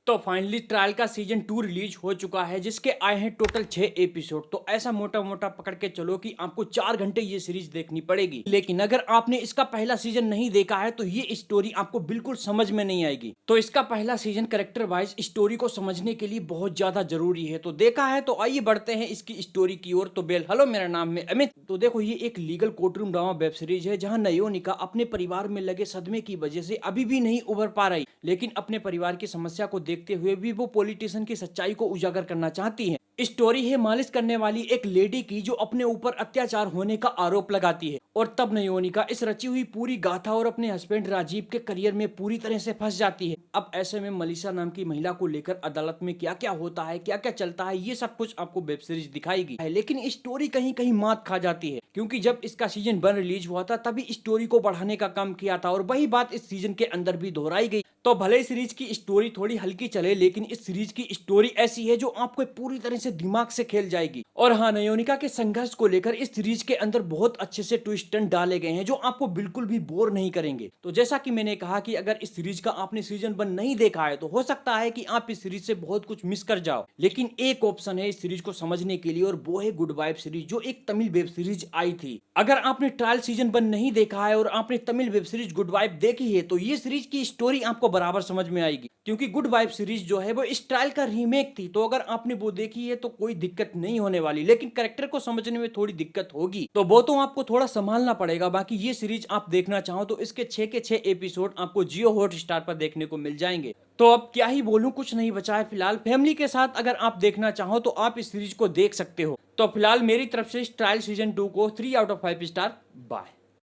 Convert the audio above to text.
तो finally trial का season 2 release हो चुका है, जिसके आए हैं टोटल 6 एपिसोड। तो ऐसा मोटा मोटा पकड़ के चलो कि आपको 4 घंटे ये सीरीज देखनी पड़ेगी। लेकिन अगर आपने इसका पहला सीजन नहीं देखा है तो ये स्टोरी आपको बिल्कुल समझ में नहीं आएगी। तो इसका पहला सीजन कैरेक्टर वाइज स्टोरी को समझने के लिए बहुत ज्यादा जरूरी है। तो देखा है तो आइए बढ़ते हैं इसकी स्टोरी की ओर। तो बेल हेलो, मेरा नाम है अमित। तो देखो, ये एक legal courtroom drama web series है जहां नयोनिका अपने परिवार में लगे सदमे की वजह से अभी भी नहीं उभर पा रही, लेकिन अपने परिवार की समस्या को देखते हुए भी वो पॉलिटिशियन की सच्चाई को उजागर करना चाहती है। स्टोरी है मालिश करने वाली एक लेडी की जो अपने ऊपर अत्याचार होने का आरोप लगाती है, और तब नयोनिका इस रची हुई पूरी गाथा और अपने हस्बैंड राजीव के करियर में पूरी तरह से फंस जाती है। अब ऐसे में मलिशा नाम की महिला को लेकर अदालत में क्या क्या होता है, क्या क्या चलता है, ये सब कुछ आपको वेब सीरीज दिखाएगी। लेकिन स्टोरी कहीं कहीं मात खा जाती है, क्योंकि जब इसका सीजन 1 रिलीज हुआ था तभी स्टोरी को बढ़ाने का काम किया था, और वही बात इस सीजन के अंदर भी दोहराई गई। तो भले ही सीरीज की स्टोरी थोड़ी हल्की चले, लेकिन इस सीरीज की स्टोरी ऐसी है जो आपको पूरी तरह से दिमाग से खेल जाएगी। और हाँ, नयोनिका के संघर्ष को लेकर इस सीरीज के अंदर बहुत अच्छे से ट्विस्ट डाले गए हैं जो आपको बिल्कुल भी बोर नहीं करेंगे। तो जैसा कि मैंने कहा कि अगर इस सीरीज का आपने सीजन 1 नहीं देखा है तो हो सकता है कि आप इस सीरीज से बहुत कुछ मिस कर जाओ, लेकिन एक ऑप्शन है इस सीरीज को समझने के लिए, और वो है गुड वाइब सीरीज, जो एक तमिल वेब सीरीज आई थी। अगर आपने ट्रायल सीजन 1 नहीं देखा है और आपने Tamil web series good vibe देखी है तो ये सीरीज की स्टोरी आपको बराबर समझ में आएगी, क्योंकि गुड वाइब सीरीज जो है वो इस ट्रायल का रीमेक थी। तो अगर आपने वो देखी है तो कोई दिक्कत नहीं होने वाली, लेकिन कैरेक्टर को समझने में थोड़ी दिक्कत होगी, तो वो तो आपको थोड़ा संभालना पड़ेगा। बाकी ये सीरीज आप देखना चाहो तो इसके 6 के 6 एपिसोड आपको जियो हॉटस्टार पर देखने को मिल जाएंगे। तो अब क्या ही बोलूं, कुछ नहीं बचा है। फिलहाल फैमिली के साथ अगर आप देखना चाहो तो आप इस सीरीज को देख सकते हो। तो फिलहाल मेरी तरफ से इस ट्रायल सीजन 2 को 3 आउट ऑफ 5 स्टार। बाय।